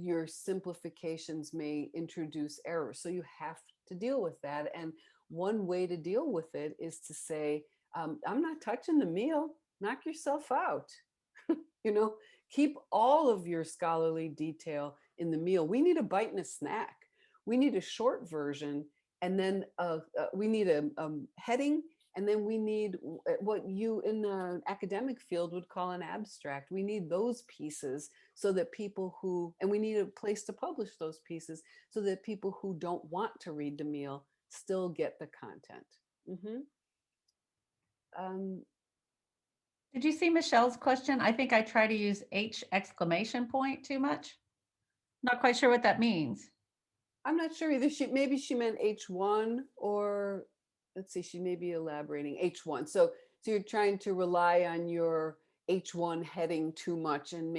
your simplifications may introduce errors. So you have to deal with that. And one way to deal with it is to say, I'm not touching the meal. Knock yourself out. You know, keep all of your scholarly detail in the meal. We need a bite and a snack. We need a short version, and then we need a heading, and then we need what you in the academic field would call an abstract. We need those pieces so that people who, and we need a place to publish those pieces so that people who don't want to read the meal still get the content. Mm-hmm. Did you see Michelle's question? I think I try to use H exclamation point too much. Not quite sure what that means. I'm not sure either. Maybe she meant H1, or let's see, she may be elaborating H1. So you're trying to rely on your H1 heading too much, and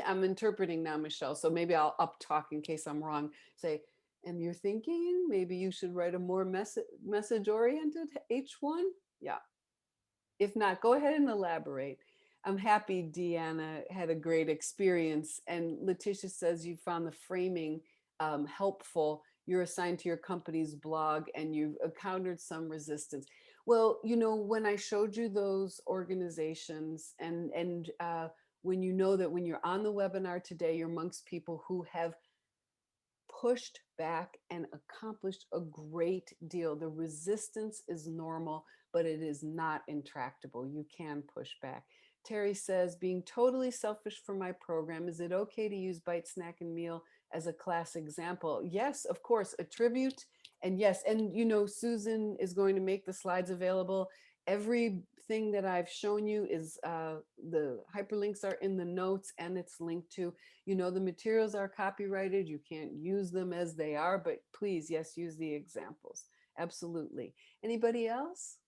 I'm interpreting now, Michelle. So maybe I'll up talk in case I'm wrong. Say, and you're thinking maybe you should write a more message oriented H1. Yeah. If not, go ahead and elaborate. I'm happy Deanna had a great experience. And Letitia says you found the framing helpful. You're assigned to your company's blog and you've encountered some resistance. Well, you know, when I showed you those organizations and when you know that when you're on the webinar today, you're amongst people who have pushed back and accomplished a great deal. The resistance is normal, but it is not intractable. You can push back. Terry says, being totally selfish for my program, is it okay to use Bite Snack and Meal as a class example? Yes, of course, attribute. And yes, and Susan is going to make the slides available. Everything that I've shown you is the hyperlinks are in the notes, and it's linked to, the materials are copyrighted. You can't use them as they are, but please, yes, use the examples. Absolutely. Anybody else?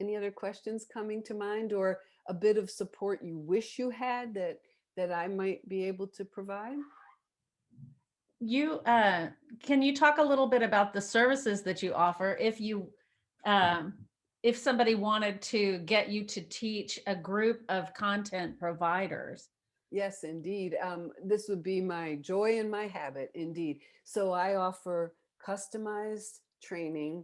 Any other questions coming to mind, or a bit of support you wish you had that I might be able to provide? You can you talk a little bit about the services that you offer um, if somebody wanted to get you to teach a group of content providers? Yes, indeed. This would be my joy and my habit, indeed. So I offer customized training.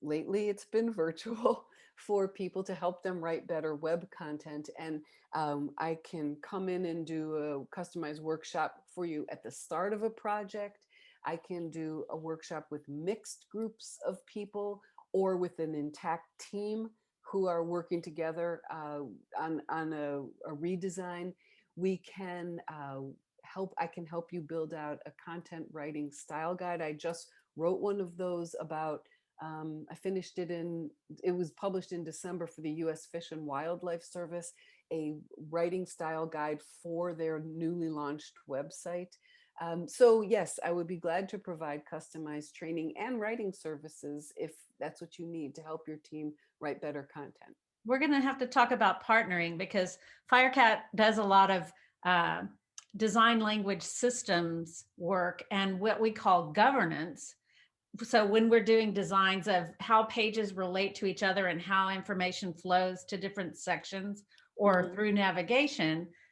Lately, it's been virtual for people to help them write better web content. And I can come in and do a customized workshop for you at the start of a project. I can do a workshop with mixed groups of people or with an intact team who are working together on a redesign. We can I can help you build out a content writing style guide. I just wrote one of those about I finished it was published in December for the US Fish and Wildlife Service, a writing style guide for their newly launched website. So yes, I would be glad to provide customized training and writing services if that's what you need to help your team write better content. We're going to have to talk about partnering because Firecat does a lot of uh, design language systems work and what we call governance. So when we're doing designs of how pages relate to each other and how information flows to different sections or Mhm. through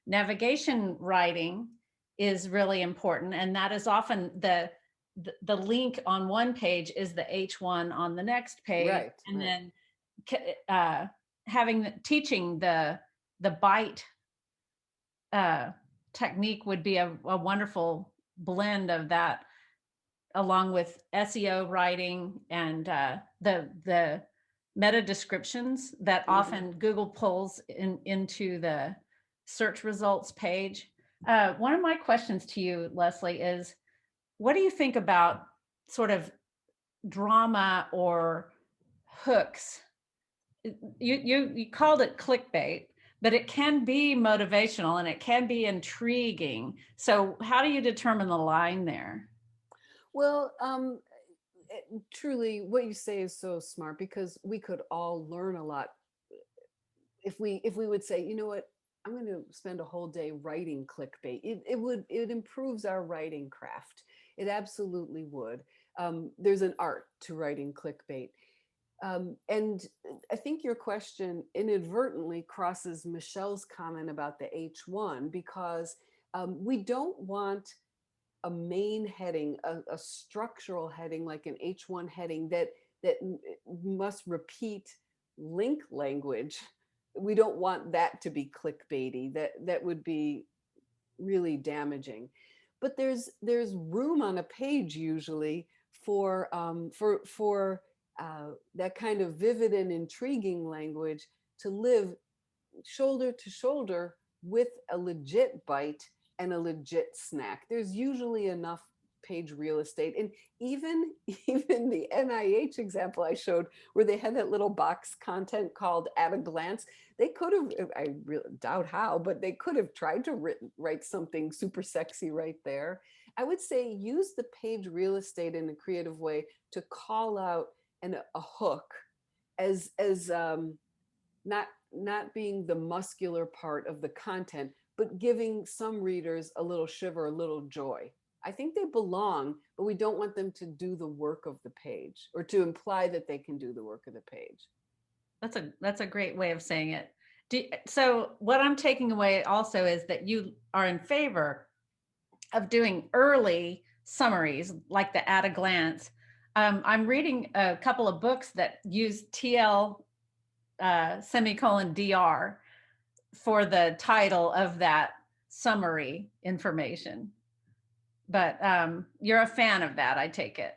navigation writing is really important. And that is often the link on one page is the H1 on the next page. Right, And right. then uh, teaching the byte uh, technique would be a wonderful blend of that, along with SEO writing and the meta descriptions that Mhm. often Google pulls into the search results page. One of my questions to you, Leslie, is what do you think about sort of drama or hooks? You called it clickbait, but it can be motivational and it can be intriguing. So how do you determine the line there? Well, truly, what you say is so smart because we could all learn a lot if we would say, you know what, I'm going to spend a whole day writing clickbait. It improves our writing craft. It absolutely would. There's an art to writing clickbait. And I think your question inadvertently crosses Michelle's comment about the H1 because we don't want a main heading, a structural heading like an H1 heading that must repeat link language. We don't want that to be clickbaity. That would be really damaging. But there's room on a page usually for that kind of vivid and intriguing language to live shoulder to shoulder with a legit bite and a legit snack. There's usually enough page real estate. And even even the NIH example I showed where they had that little box content called at a glance, they could have, I really doubt how, but they could have tried to write something super sexy right there. I would say use the page real estate in a creative way to call out a hook as not being the muscular part of the content, but giving some readers a little shiver, a little joy. I think they belong, but we don't want them to do the work of the page or to imply that they can do the work of the page. That's a great way of saying it. So what I'm taking away also is that you are in favor of doing early summaries like the at a glance. I'm reading a couple of books that use TL semicolon DR for the title of that summary information. but you're a fan of that, I take it.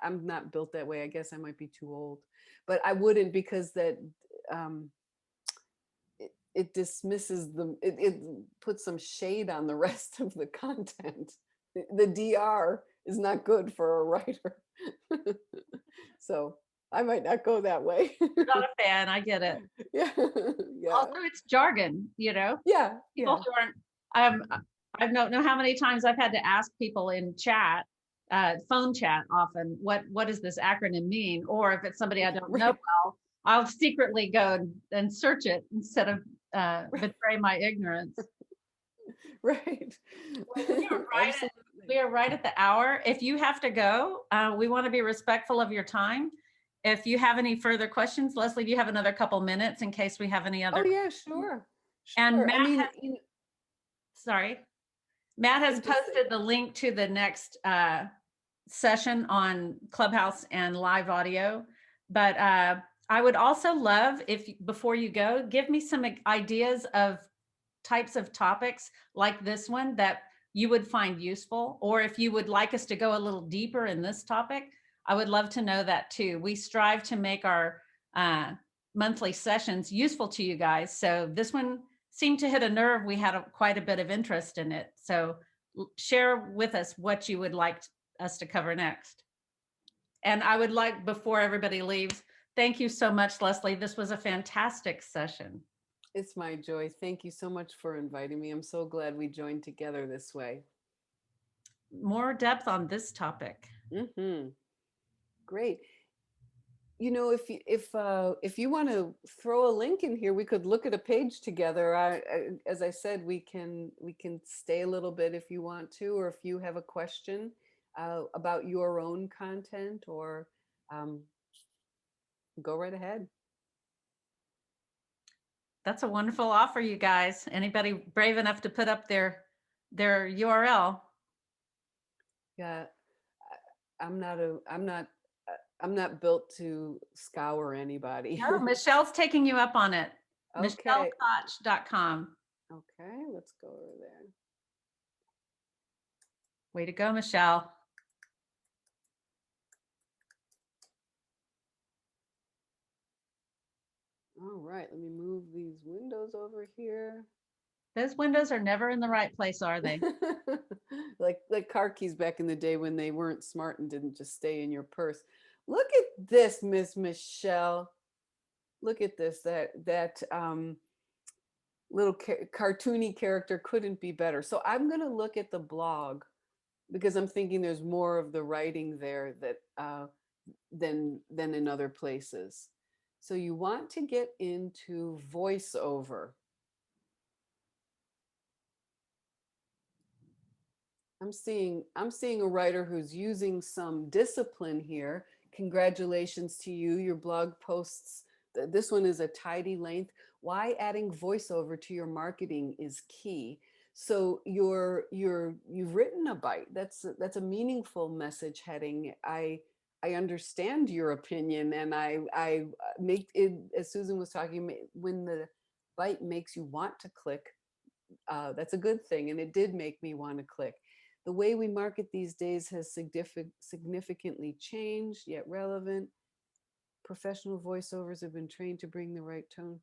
I'm not built that way. I guess I might be too old, but I wouldn't, because that um, it dismisses it puts some shade on the rest of the content. The DR is not good for a writer. So I might not go that way. You're not a fan, I get it. Yeah, yeah, Also, it's jargon, yeah, people yeah. who aren't, I don't know how many times I've had to ask people in chat, phone chat often, what does this acronym mean? Or if it's somebody I don't know Right, well, I'll secretly go and search it instead of right, betray my ignorance. right. Well, we Absolutely. are right at the hour. If you have to go, we want to be respectful of your time. If you have any further questions, Leslie, do you have another couple minutes in case we have any Oh other yeah, questions? sure, And sure. I mean, Sorry, Matt has I just posted the link to the next session on Clubhouse and live audio. But I would also love if before you go, give me some ideas of types of topics like this one that you would find useful, or if you would like us to go a little deeper in this topic, I would love to know that too. We strive to make our uh, monthly sessions useful to you guys. So this one seemed to hit a nerve. We had quite a bit of interest in it. So share with us what you would like us to cover next. And I would like, before everybody leaves, thank you so much, Leslie. This was a fantastic session. It's my joy. Thank you so much for inviting me. I'm so glad we joined together this way. More depth on this topic. Hmm. Great. You know, if you want to throw a link in here, we could look at a page together. As I said, we can stay a little bit if you want to, or if you have a question about your own content, or um, go right ahead. That's a wonderful offer, you guys. Anybody brave enough to put up their URL? Yeah, I'm not a I'm not built to scour anybody. No, Michelle's taking you up on it. Okay. MichelleKoch.com. Okay, let's go over there. Way to go, Michelle. All right, let me move these windows over here. Those windows are never in the right place, are they? Like car keys back in the day when they weren't smart and didn't just stay in your purse. Look at this, Miss Michelle. Look at this. That little cartoony character couldn't be better. So I'm going to look at the blog because I'm thinking there's more of the writing there that than in other places. So you want to get into voiceover. I'm seeing a writer who's using some discipline here. Congratulations to you. Your blog posts, this one is a tidy length. Why adding voiceover to your marketing is key. So you've written a bite. That's a meaningful message heading. I understand your opinion, and I make it, as Susan was talking, when the bite makes you want to click, that's a good thing, and it did make me want to click. The way we market these days has significantly changed, yet relevant. Professional voiceovers have been trained to bring the right tone.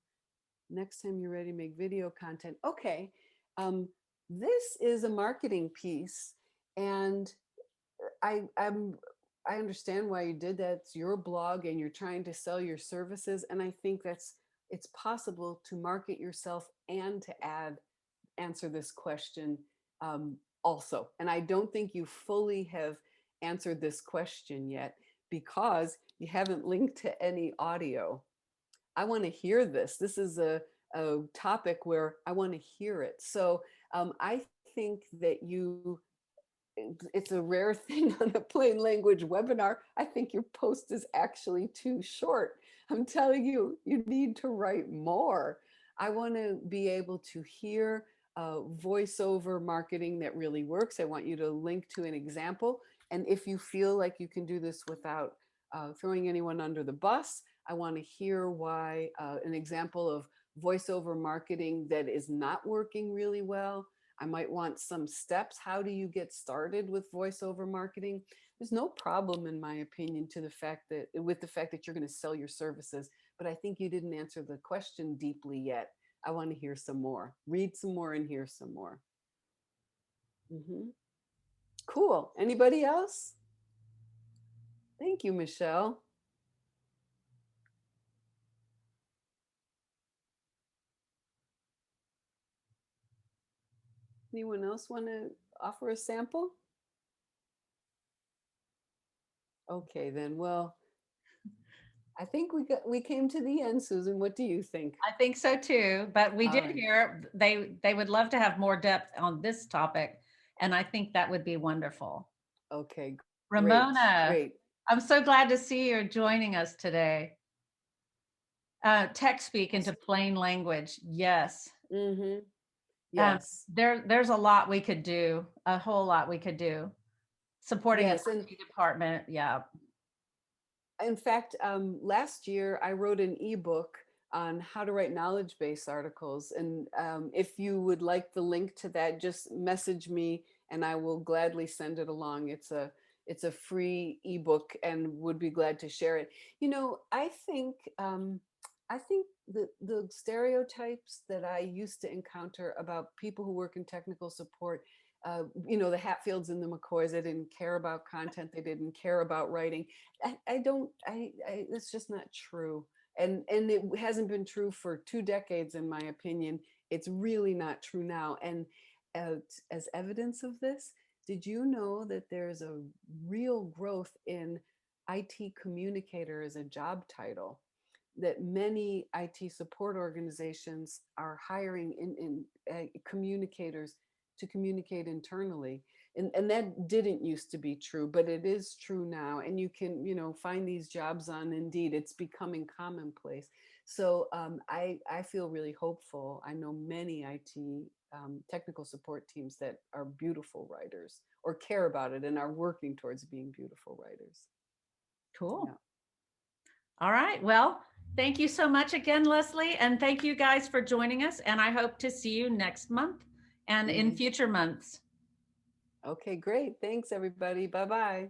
Next time you're ready, make video content. Okay, um, this is a marketing piece, and I, I'm I understand why you did that. It's your blog, and you're trying to sell your services, and I think it's possible to market yourself and to answer this question um, also. And I don't think you fully have answered this question yet because you haven't linked to any audio. I want to hear this. This is a topic where I want to hear it. So I think that it's a rare thing on a plain language webinar. I think your post is actually too short. I'm telling you, you need to write more. I want to be able to hear voiceover marketing that really works. I want you to link to an example. And if you feel like you can do this without throwing anyone under the bus, I want to hear why an example of voiceover marketing that is not working really well. I might want some steps. How do you get started with voiceover marketing? There's no problem, in my opinion, to the fact that with the fact that you're going to sell your services, but I think you didn't answer the question deeply yet. I want to hear some more. Read some more and hear some more. Cool. Anybody else? Thank you, Michelle. Anyone else want to offer a sample? Okay, then. Well, I think we came to the end, Susan. What do you think? I think so too, but we All did right. hear they would love to have more depth on this topic, and I think that would be wonderful. Okay, great, Ramona, great. I'm so glad to see you're joining us today. Tech speak into plain language. Yes. Mm-hmm. Um, Yes. there's a lot we could do, a whole lot we could do. Supporting an Yes. And IT department. Yeah. in fact, last year I wrote an ebook on how to write knowledge base articles. And if you would like the link to that, just message me and I will gladly send it along. It's a free ebook and would be glad to share it. You know, I think the stereotypes that I used to encounter about people who work in technical support, the Hatfields and the McCoys, they didn't care about content, they didn't care about writing. I don't, that's just not true. And it hasn't been true for 2 decades, in my opinion. It's really not true now. And as evidence of this, did you know that there's a real growth in IT communicator as a job title? That many IT support organizations are hiring in communicators to communicate internally. And that didn't used to be true, but it is true now. And you can, find these jobs on Indeed. It's becoming commonplace. So I feel really hopeful. I know many IT technical support teams that are beautiful writers or care about it and are working towards being beautiful writers. Cool. Yeah. All right. Well, thank you so much again, Leslie. And thank you guys for joining us. And I hope to see you next month and in future months. Okay, great. Thanks, everybody. Bye-bye.